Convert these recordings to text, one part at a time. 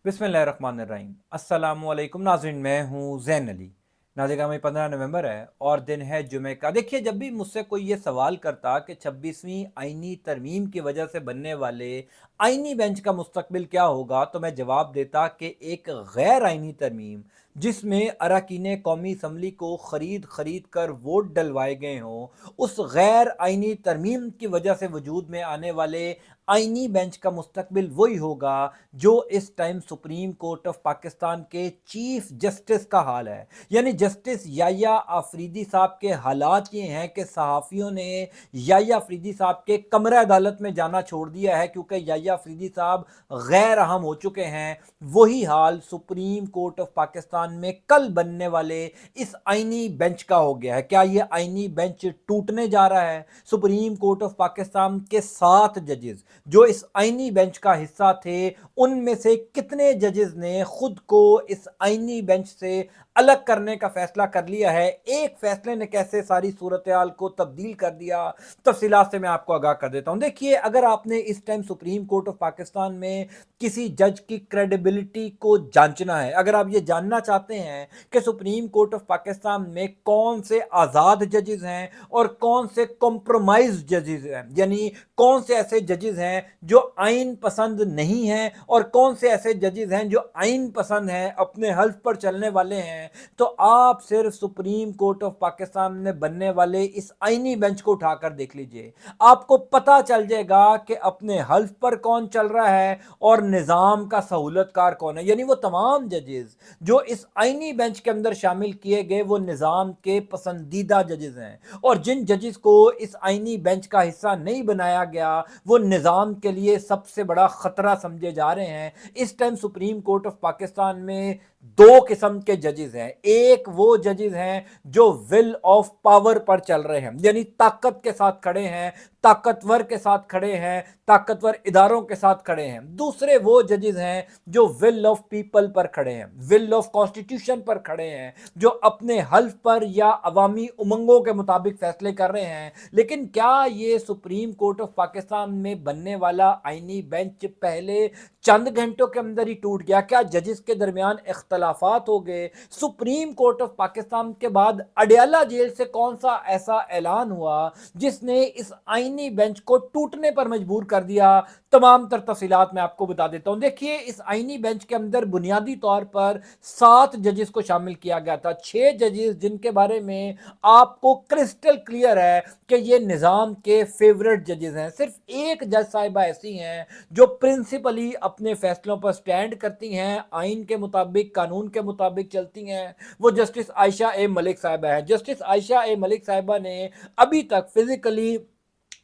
बिस्मिल्लाहिर्रहमानिर्रहीम। अस्सलामुअलैकुम नाज़रीन, मैं हूँ ज़ैन अली। नाज़रीन, में 15 नवंबर है और दिन है जुमे का। देखिए, जब भी मुझसे कोई ये सवाल करता कि 26वीं आइनी तरमीम की वजह से बनने वाले आइनी बेंच का मुस्तकबिल क्या होगा, तो मैं जवाब देता कि एक गैर आइनी तरमीम जिसमें अरकान कौमी असम्बली को ख़रीद ख़रीद कर वोट डलवाए गए हों, उस गैर आइनी तरमीम की वजह से वजूद में आने वाले आइनी बेंच का मुस्तकबिल वही होगा जो इस time supreme Court of Pakistan के चीफ जस्टिस का हाल है। यानी जस्टिस याया आफरीदी साहब के हालात ये हैं कि सहाफ़ियों ने याया आफरीदी साहब के कमरा अदालत में जाना छोड़ दिया है क्योंकि याया आफरीदी साहब गैर अहम हो चुके हैं। वही हाल सुप्रीम कोर्ट ऑफ पाकिस्तान में कल बनने वाले इस आइनी बेंच का हो गया है। क्या ये आइनी बेंच टूटने जा रहा है? सुप्रीम कोर्ट ऑफ पाकिस्तान के 7 जजेस जो इस आइनी बेंच का हिस्सा थे, उनमें से कितने जजेस ने खुद को इस आइनी बेंच से अलग करने का फैसला कर लिया है? एक फैसले ने कैसे सारी सूरत हाल को तब्दील कर दिया, तफसीलात से मैं आपको आगाह कर देता हूं। देखिए, अगर आपने इस time supreme Court of Pakistan में किसी जज की क्रेडिबिलिटी को जांचना है, अगर आप ये जानना चाहते हैं कि सुप्रीम कोर्ट ऑफ पाकिस्तान में कौन से आज़ाद जजेस हैं और कौन से कॉम्प्रोमाइज जजेस हैं, यानी कौन से ऐसे जजेस हैं जो आइन पसंद नहीं हैं और कौन से ऐसे जजेस हैं जो आइन पसंद हैं, अपने हल्फ पर चलने वाले हैं, तो आप सिर्फ सुप्रीम कोर्ट ऑफ पाकिस्तान में बनने वाले इस आइनी बेंच को उठाकर देख लीजिए। आपको पता चल जाएगा कि अपने हल्फ पर कौन चल रहा है और निज़ाम का सहूलतकार कौन है। यानी वो तमाम जजेस जो इस आइनी बेंच के अंदर शामिल किए गए वो निज़ाम के पसंदीदा जजेस हैं, और जिन जजेस को इस आइनी बेंच का हिस्सा नहीं बनाया गया वो निज़ाम के लिए सबसे बड़ा खतरा समझे जा रहे हैं। इस time supreme Court of Pakistan में दो किस्म के जजेस हैं। एक वो जजेस हैं जो विल ऑफ पावर पर चल रहे हैं, यानी ताकत के साथ खड़े हैं, ताकतवर के साथ खड़े हैं, ताकतवर इदारों के साथ खड़े हैं। दूसरे वो जजेस हैं जो विल ऑफ पीपल पर खड़े हैं, विल ऑफ कॉन्स्टिट्यूशन पर खड़े हैं, जो अपने हल्फ पर या अवामी उमंगों के मुताबिक फैसले कर रहे हैं। लेकिन क्या ये सुप्रीम कोर्ट ऑफ पाकिस्तान में बनने वाला आइनी बेंच पहले चंद घंटों के अंदर ही टूट गया? क्या जजेस के दरमियान इख्तलाफात हो गए? सुप्रीम कोर्ट ऑफ पाकिस्तान के बाद अडयाला जेल से कौन सा ऐसा ऐलान हुआ जिसने इस आइनी बेंच को टूटने पर मजबूर कर दिया? तमाम तर तफसीलात मैं आपको बता देता हूं। देखिए, इस आइनी बेंच के अंदर बुनियादी तौर पर 7 जजेस को शामिल किया गया था। 6 जजेस जिनके बारे में आपको क्रिस्टल क्लियर है कि ये निज़ाम के फेवरेट जजेस हैं। सिर्फ एक जज साहिबा ऐसी हैं जो प्रिंसिपली अपने फैसलों पर स्टैंड करती हैं, आइन के मुताबिक, कानून के मुताबिक चलती हैं। वो जस्टिस आयशा ए मलिक साहिबा है। जस्टिस आयशा ए मलिक साहिबा ने अभी तक फिजिकली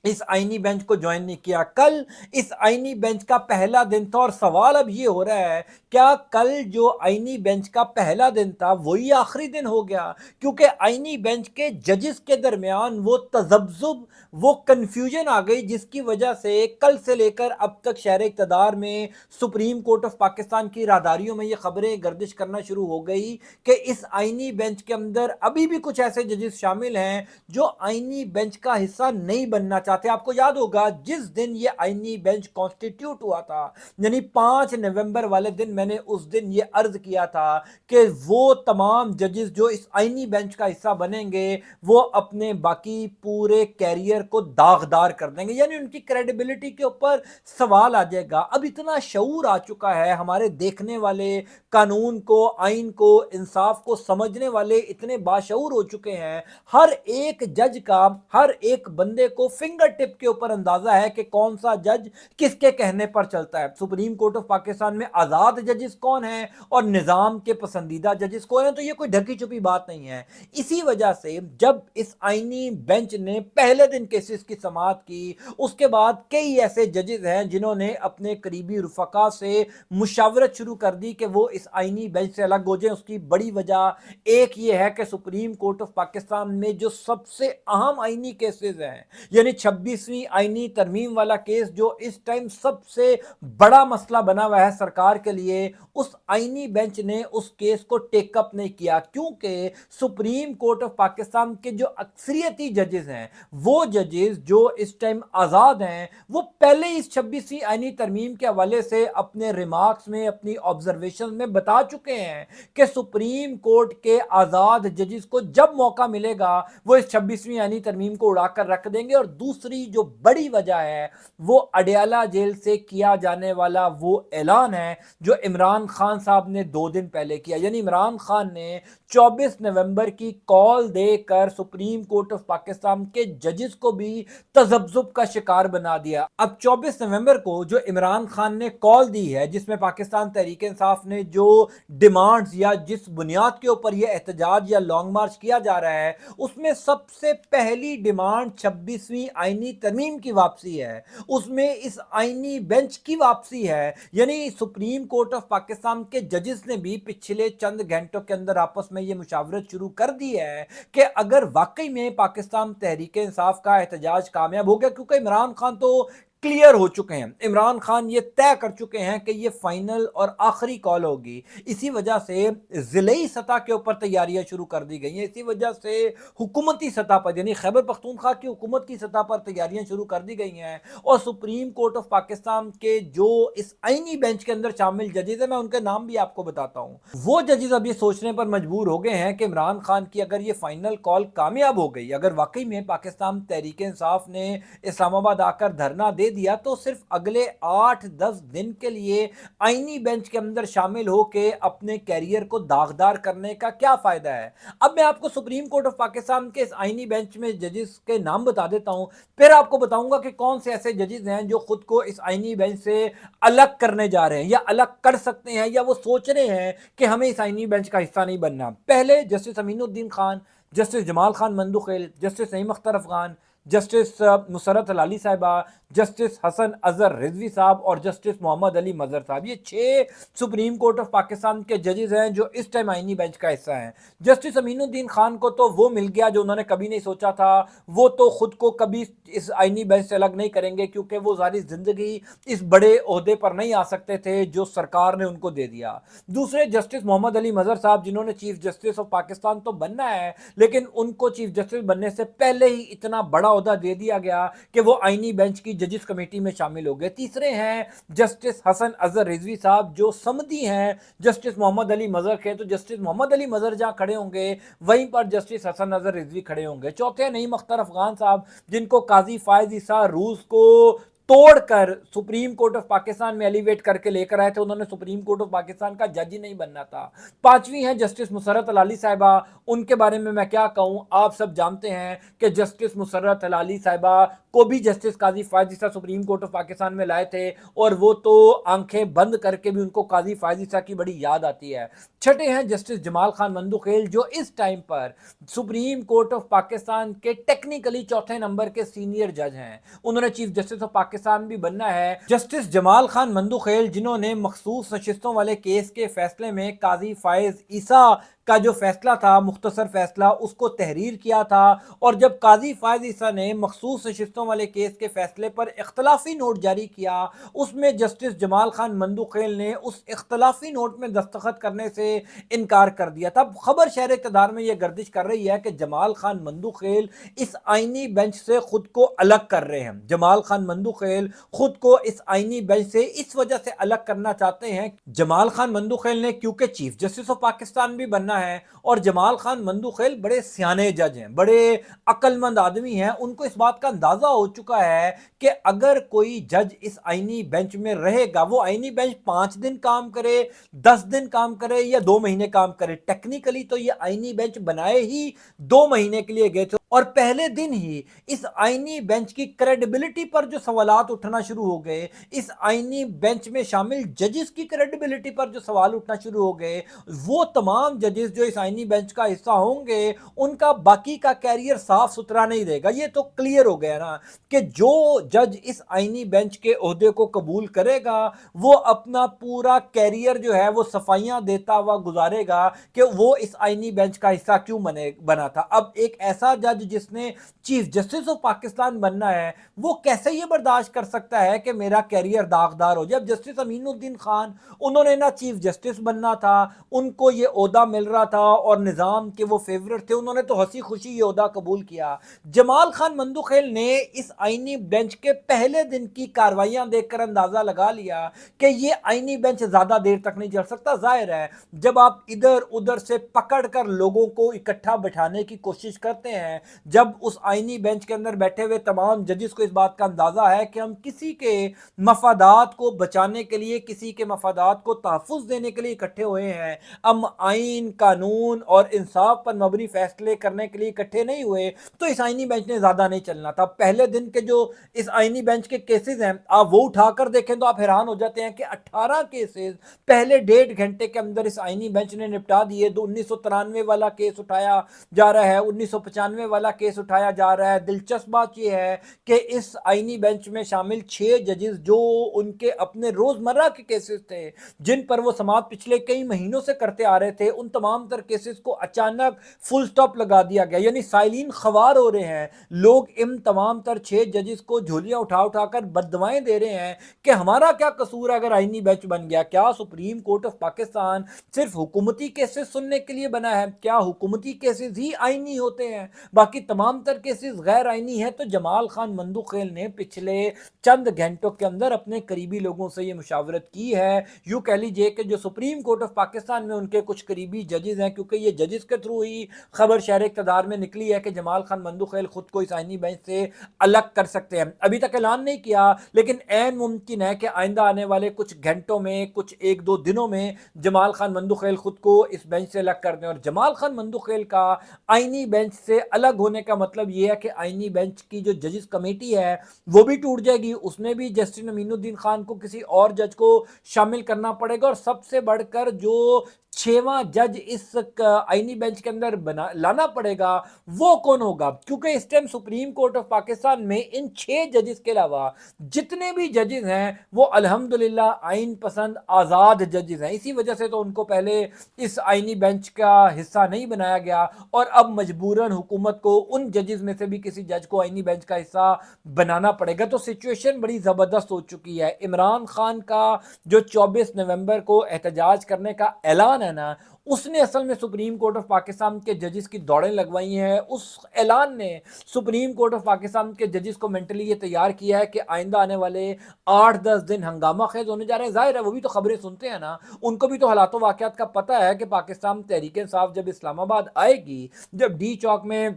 इस आइनी बेंच को ज्वाइन नहीं किया। कल इस आइनी बेंच का पहला दिन था और सवाल अब ये हो रहा है, क्या कल जो आइनी बेंच का पहला दिन था वही आखिरी दिन हो गया? क्योंकि आइनी बेंच के जजेस के दरमियान वो तजब्जुब, वो कंफ्यूजन आ गई जिसकी वजह से कल से लेकर अब तक शहर इक़्तिदार में सुप्रीम कोर्ट ऑफ पाकिस्तान की राहदारियों में ये खबरें गर्दिश करना शुरू हो गई कि इस आइनी बेंच के अंदर अभी भी कुछ ऐसे जजेस शामिल हैं जो आइनी बेंच का हिस्सा नहीं बनना चाहते। आपको याद होगा जिस दिन ये आइनी बेंच कॉन्स्टिट्यूट हुआ था, यानी 5 नवंबर वाले दिन, मैंने उस दिन ये अर्ज किया था कि वो तमाम जजेस जो इस आइनी बेंच का हिस्सा बनेंगे वो अपने बाकी पूरे कैरियर को दागदार कर देंगे, यानी उनकी क्रेडिबिलिटी के ऊपर सवाल आ जाएगा। अब इतना शऊर आ चुका है, हमारे देखने वाले कानून को, आइन को, इंसाफ को समझने वाले इतने बाशऊर हो चुके हैं, हर एक जज का, हर एक बंदे को फिंगर टिप के ऊपर अंदाजा है कि कौन सा जज किसके कहने पर चलता है। सुप्रीम कोर्ट ऑफ पाकिस्तान में आजाद जजेस कौन है और निजाम के पसंदीदा जजेस कौन है, तो ये कोई ढकी छुपी बात नहीं है। इसी वजह से जब इस आइनी बेंच ने पहले दिन केसेस की समाअत की, उसके बाद कई ऐसे जजेस हैं जिन्होंने अपने करीबी रुफका से मुशावरत शुरू कर दी कि वो इस आइनी बेंच से अलग हो जाए। उसकी बड़ी वजह एक ये है कि सुप्रीम कोर्ट ऑफ पाकिस्तान में जो सबसे अहम आइनी केसेस हैं, यानी 26वीं आईनी तरमीम वाला केस जो इस टाइम सबसे बड़ा मसला बना हुआ है सरकार के लिए, उस आईनी बेंच ने उस केस को टेकअप नहीं किया, क्योंकि सुप्रीम कोर्ट ऑफ पाकिस्तान के जो अक्सरियती जजेस हैं, वो जजेस जो इस टाइम आज़ाद हैं, वो पहले इस 26वीं आईनी तरमीम के हवाले से अपने रिमार्क्स में, अपनी ऑब्जर्वेशन में बता चुके हैं कि सुप्रीम कोर्ट के आज़ाद जजेस को जब मौका मिलेगा वो इस 26वीं आईनी तरमीम को उड़ाकर रख देंगे। और दूसरी जो बड़ी वजह है वो अडयाला जेल से किया जाने वाला वो ऐलान है जो इमरान खान साहब ने 2 दिन पहले किया। यानी इमरान खान ने 24 नवंबर की कॉल देकर सुप्रीम कोर्ट ऑफ पाकिस्तान के जजेस को भी तजब्जुब का शिकार बना दिया। अब 24 नवंबर को जो इमरान खान ने कॉल दी है, जिसमें पाकिस्तान तहरीक इंसाफ ने जो डिमांड्स या जिस बुनियाद के ऊपर यह एहतजाज या लॉन्ग मार्च किया जा रहा है, उसमें सबसे पहली डिमांड 26वीं आईनी तरमीम की वापसी है, उसमें इस आईनी बेंच की वापसी है। यानी सुप्रीम कोर्ट ऑफ पाकिस्तान के जजेस ने भी पिछले चंद घंटों के अंदर आपस में यह मुशावरत शुरू कर दी है कि अगर वाकई में पाकिस्तान तहरीक इंसाफ का एहतजाज कामयाब हो गया, क्योंकि इमरान खान तो क्लियर हो चुके हैं, इमरान खान ये तय कर चुके हैं कि ये फाइनल और आखिरी कॉल होगी, इसी वजह से ज़िलेई सतह के ऊपर तैयारियां शुरू कर दी गई हैं, इसी वजह से हुकूमती सतह पर यानी खैबर पख्तूनख्वा की हुकूमत की सतह पर तैयारियां शुरू कर दी गई हैं। और सुप्रीम कोर्ट ऑफ पाकिस्तान के जो इस आईनी बेंच के अंदर शामिल जजेस हैं, मैं उनके नाम भी आपको बताता हूँ, वो जजेस अब ये सोचने पर मजबूर हो गए हैं कि इमरान खान की अगर ये फाइनल कॉल कामयाब हो गई, अगर वाकई में पाकिस्तान तहरीक इंसाफ ने इस्लामाबाद आकर धरना दे दिया, तो सिर्फ अगले 8-10 दिन के लिए आईनी बेंच के अंदर शामिल होकर अपने कैरियर को दागदार करने का क्या फायदा है। अब मैं आपको सुप्रीम कोर्ट ऑफ पाकिस्तान के इस आईनी बेंच में जजेस के नाम बता देता हूं, फिर आपको बताऊंगा कि कौन से ऐसे जजेस हैं जो खुद को इस आईनी बेंच से अलग करने जा रहे हैं या अलग कर सकते हैं, या वो सोच रहे हैं कि हमें इस आईनी बेंच का हिस्सा नहीं बनना। पहले justice Aminuddin Khan, justice Jamal Khan Mandokhel, justice Naeem Akhtar Afghan, justice Musarrat Hilali Sahiba, justice Hasan Azhar Rizvi साहब और जस्टिस मोहम्मद अली मजहर साहब, ये 6 सुप्रीम कोर्ट ऑफ पाकिस्तान के जजेस हैं जो इस टाइम आईनी बेंच का हिस्सा हैं। जस्टिस अमीनुद्दीन खान को तो वो मिल गया जो उन्होंने कभी नहीं सोचा था, वो तो खुद को कभी इस आईनी बेंच से अलग नहीं करेंगे, क्योंकि वो सारी जिंदगी इस बड़े ओहदे पर नहीं आ सकते थे जो सरकार ने उनको दे दिया। दूसरे जस्टिस मोहम्मद अली मजहर साहब, जिन्होंने चीफ जस्टिस ऑफ पाकिस्तान तो बनना है, लेकिन उनको चीफ जस्टिस बनने से पहले ही इतना बड़ा ओहदा दे दिया गया कि वो आईनी बेंच की जजेस कमेटी में शामिल हो गए। तीसरे हैं जस्टिस हसन अजहर रिजवी साहब, जो समधी हैं जस्टिस मोहम्मद अली मजहर के, तो जस्टिस मोहम्मद अली मजहर जहां खड़े होंगे वहीं पर जस्टिस हसन अजहर रिजवी खड़े होंगे। चौथे नईम अख्तर अफगान साहब, जिनको काजी फायज ईसा रूस को तोड़कर सुप्रीम कोर्ट ऑफ पाकिस्तान में एलिवेट करके लेकर आए थे, उन्होंने सुप्रीम कोर्ट ऑफ पाकिस्तान का जज ही नहीं बनना था। पांचवी है जस्टिस मुसर्रत हलाली साहिबा, उनके बारे में मैं क्या कहूं, आप सब जानते हैं कि जस्टिस मुसर्रत हलाली साहिबा को भी justice Qazi Faez Isa Supreme Court of Pakistan में लाए थे, और वो तो आंखें बंद करके भी उनको काजी फायज ईसा की बड़ी याद आती है। छठे हैं जस्टिस जमाल खान मंदुखेल, जो इस टाइम पर सुप्रीम कोर्ट ऑफ पाकिस्तान के टेक्निकली चौथे नंबर के सीनियर जज हैं, उन्होंने चीफ जस्टिस ऑफ पाकिस्तान भी बनना है। जस्टिस जमाल खान मंदुखेल, जिन्होंने मखसूस नशिस्तों वाले केस के फैसले में काजी फायज ईसा का जो फैसला था, मुख्तसर फैसला, उसको तहरीर किया था, और जब काजी फायज ईसा ने मखसूस नशिस्तों वाले केस के फैसले पर इख्तलाफी नोट जारी किया, उसमें जस्टिस जमाल खान मंदुखेल ने उस इख्तलाफी नोट में दस्तखत करने से इनकार कर दिया था। खबर शहर इक़्तिदार में यह गर्दिश कर रही है कि जमाल खान मंदुखेल इस आईनी बेंच से खुद को अलग कर रहे हैं। जमाल खान मंदुखेल खुद को इस आईनी बेंच से इस वजह से अलग करना चाहते हैं, जमाल खान मंदुखेल ने क्योंकि चीफ जस्टिस ऑफ पाकिस्तान भी बनना है, और जमाल खान मंदुखेल बड़े सियाने जज हैं, बड़े अक्लमंद आदमी हैं, उनको इस बात का अंदाजा हो चुका है कि अगर कोई जज इस आईनी बेंच में रहेगा, वो आईनी बेंच 5 दिन काम करे, 10 दिन काम करे या 2 महीने काम करे, टेक्निकली तो ये आईनी बेंच बनाए ही 2 महीने के लिए गए थे, और पहले दिन ही इस आईनी बेंच की क्रेडिबिलिटी पर जो सवालात उठना शुरू हो गए, इस आईनी बेंच में शामिल जजेस की क्रेडिबिलिटी पर जो सवाल उठना शुरू हो गए, वो तमाम जजेस जो इस आईनी बेंच का हिस्सा होंगे, उनका बाकी का कैरियर साफ सुथरा नहीं रहेगा। ये तो क्लियर हो गया ना कि जो जज इस आईनी बेंच के ओहदे को कबूल करेगा, वो अपना पूरा कैरियर जो है वो सफाइयां देता हुआ गुजारेगा कि वो इस आईनी बेंच का हिस्सा क्यों बना था। अब एक ऐसा जज جج جس نے چیف جسٹس آف پاکستان بننا ہے وہ کیسے یہ برداشت کر سکتا ہے کہ میرا کیریئر داغدار ہو جائے؟ اب جسٹس امین الدین خان انہوں نے نا چیف جسٹس بننا تھا، ان کو یہ عہدہ مل رہا تھا اور نظام کے وہ فیورٹ تھے، انہوں نے تو ہنسی خوشی یہ عہدہ قبول کیا۔ جمال خان مندوخیل نے اس آئینی بینچ کے پہلے دن کی کاروائیاں دیکھ کر اندازہ لگا لیا کہ یہ آئینی بینچ زیادہ دیر تک نہیں چل سکتا۔ ظاہر ہے جب آپ ادھر ادھر سے پکڑ کر لوگوں کو اکٹھا بٹھانے کی کوشش کرتے ہیں، جب اس آئینی بینچ کے اندر بیٹھے ہوئے تمام ججز کو اس بات کا اندازہ ہے کہ ہم کسی کے مفادات کو بچانے کے لیے، کسی کے مفادات کو تحفظ دینے کے لیے اکٹھے ہوئے ہیں، ہم آئین، قانون اور انصاف پر مبنی فیصلے کرنے کے لیے اکٹھے نہیں ہوئے، تو اس آئینی بینچ نے زیادہ نہیں چلنا تھا۔ پہلے دن کے جو اس آئینی بینچ کے کیسز ہیں آپ وہ اٹھا کر دیکھیں تو آپ حیران ہو جاتے ہیں کہ 18 کیسز پہلے 1.5 گھنٹے کے اندر اس آئینی بینچ نے نپٹا دیے۔ 1993 والا کیس اٹھایا جا رہا ہے، 1995 والا کیس اٹھایا جا رہا ہے۔ دلچسپ بات یہ ہے کہ اس آئینی بینچ میں شامل 6 ججز جو ان کے اپنے روزمرہ کے کیسز تھے جن پر وہ سماعت پچھلے کئی مہینوں سے کرتے آ رہے تھے، ان تمام تر کیسز کو اچانک فل سٹاپ لگا دیا گیا، یعنی سائلین خوار ہو رہے ہیں لوگ۔ ان تمام تر 6 ججز کو جھولیاں اٹھا اٹھا کر بددعائیں دے رہے ہیں کہ ہمارا کیا قصور ہے اگر آئینی بینچ بن گیا؟ کیا سپریم کورٹ آف پاکستان صرف حکومتی کیسز سننے کے لیے بنا ہے؟ کیا حکومتی کیسز ہی آئینی ہوتے ہیں، باقی تمام تر کیسز غیر آئینی ہیں؟ تو جمال خان مندوخیل نے پچھلے چند گھنٹوں کے اندر اپنے قریبی لوگوں سے یہ مشاورت کی ہے، یوں کہہ لیجئے کہ جو سپریم کورٹ آف پاکستان میں ان کے کچھ قریبی ججز ہیں، کیونکہ یہ ججز کے تھرو ہی خبر شہر اقتدار میں نکلی ہے کہ جمال خان مندوخیل خود کو اس آئینی بینچ سے الگ کر سکتے ہیں۔ ابھی تک اعلان نہیں کیا لیکن عین ممکن ہے کہ آئندہ آنے والے کچھ گھنٹوں میں، کچھ 1-2 دنوں میں جمال خان مندوخیل خود کو اس بینچ سے الگ کر دیں۔ اور جمال خان مندوخیل کا آئینی بینچ سے الگ ہونے کا مطلب یہ ہے کہ آئینی بینچ کی جو ججز کمیٹی ہے وہ بھی ٹوٹ جائے گی، اس میں بھی جسٹس امین الدین خان کو کسی اور جج کو شامل کرنا پڑے گا، اور سب سے بڑھ کر جو 6واں جج اس آئینی بینچ کے اندر لانا پڑے گا وہ کون ہوگا؟ کیونکہ اس time Supreme Court of Pakistan میں ان 6 ججز کے علاوہ جتنے بھی ججز ہیں وہ الحمدللہ آئین پسند آزاد ججز ہیں، اسی وجہ سے تو ان کو پہلے اس آئینی بینچ کا حصہ نہیں بنایا گیا، اور اب مجبوراً حکومت کو ان ججز میں سے بھی کسی جج کو آئینی بینچ کا حصہ بنانا پڑے گا۔ تو سچویشن بڑی زبردست ہو چکی ہے۔ عمران خان کا جو 24 نومبر کو احتجاج کرنے کا اعلان ہے نا، اس نے اصل میں سپریم کورٹ آف پاکستان کے ججز کی دوڑیں لگوائی ہیں۔ اس اعلان نے سپریم کورٹ آف پاکستان کے ججز کو مینٹلی یہ تیار کیا ہے کہ آئندہ آنے والے 8-10 دن ہنگامہ خیز ہونے جا رہے ہیں۔ ظاہر ہے وہ بھی تو خبریں سنتے ہیں نا، ان کو بھی تو حالات و واقعات کا پتہ ہے کہ پاکستان تحریک انصاف جب اسلام آباد آئے گی، جب ڈی چوک میں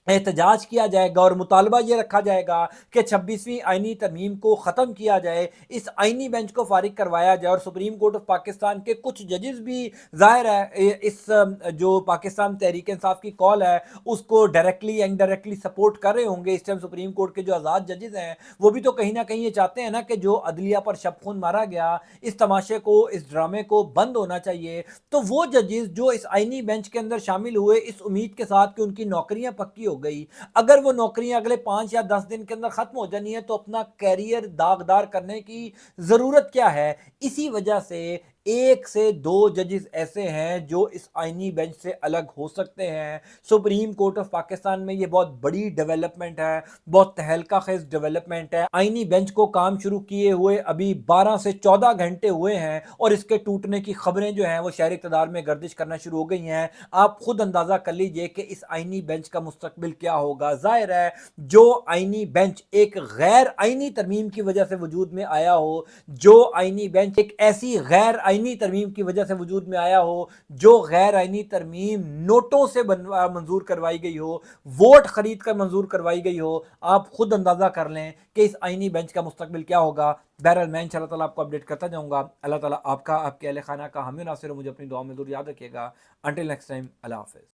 احتجاج کیا جائے گا اور مطالبہ یہ رکھا جائے گا کہ 26ویں آئینی ترمیم کو ختم کیا جائے، اس آئینی بینچ کو فارغ کروایا جائے، اور سپریم کورٹ آف پاکستان کے کچھ ججز بھی ظاہر ہے اس جو پاکستان تحریک انصاف کی کال ہے اس کو ڈائریکٹلی انڈائریکٹلی سپورٹ کر رہے ہوں گے۔ اس ٹائم سپریم کورٹ کے جو آزاد ججز ہیں وہ بھی تو کہیں نہ کہیں یہ چاہتے ہیں نا کہ جو عدلیہ پر شب خون مارا گیا، اس تماشے کو، اس ڈرامے کو بند ہونا چاہیے۔ تو وہ ججز جو اس آئینی بینچ کے اندر شامل ہوئے اس امید کے ساتھ کہ ان کی نوکریاں پکی ہو گئی، اگر وہ نوکریاں اگلے 5 یا 10 دن کے اندر ختم ہو جانی ہے تو اپنا کیریئر داغدار کرنے کی ضرورت کیا ہے؟ اسی وجہ سے 1 سے 2 ججز ایسے ہیں جو اس آئینی بینچ سے الگ ہو سکتے ہیں۔ سپریم کورٹ آف پاکستان میں یہ بہت بڑی ڈیولپمنٹ ہے، بہت تہلکہ خیز ڈیولپمنٹ ہے۔ آئینی بینچ کو کام شروع کیے ہوئے ابھی 12 سے 14 گھنٹے ہوئے ہیں اور اس کے ٹوٹنے کی خبریں جو ہیں وہ شہر اقتدار میں گردش کرنا شروع ہو گئی ہیں۔ آپ خود اندازہ کر لیجئے کہ اس آئینی بینچ کا مستقبل کیا ہوگا۔ ظاہر ہے جو آئینی بینچ ایک غیر آئینی ترمیم کی وجہ سے وجود میں آیا ہو، جو آئینی بینچ ایک ایسی غیر آئینی ترمیم کی وجہ سے وجود میں آیا ہو جو غیر آئینی ترمیم نوٹوں سے منظور کروائی گئی ہو، ووٹ خرید کر منظور کروائی گئی ہو، آپ خود اندازہ کر لیں کہ اس آئینی بینچ کا مستقبل کیا ہوگا۔ بہرحال میں انشاءاللہ تعالیٰ آپ کو اپڈیٹ کرتا جاؤں گا۔ اللہ تعالیٰ آپ کا، آپ کے اہل خانہ کا، ہمیں ناصر، مجھے اپنی دعا میں ضرور یاد رکھیے گا۔ انٹل نیکسٹ ٹائم، اللہ حافظ۔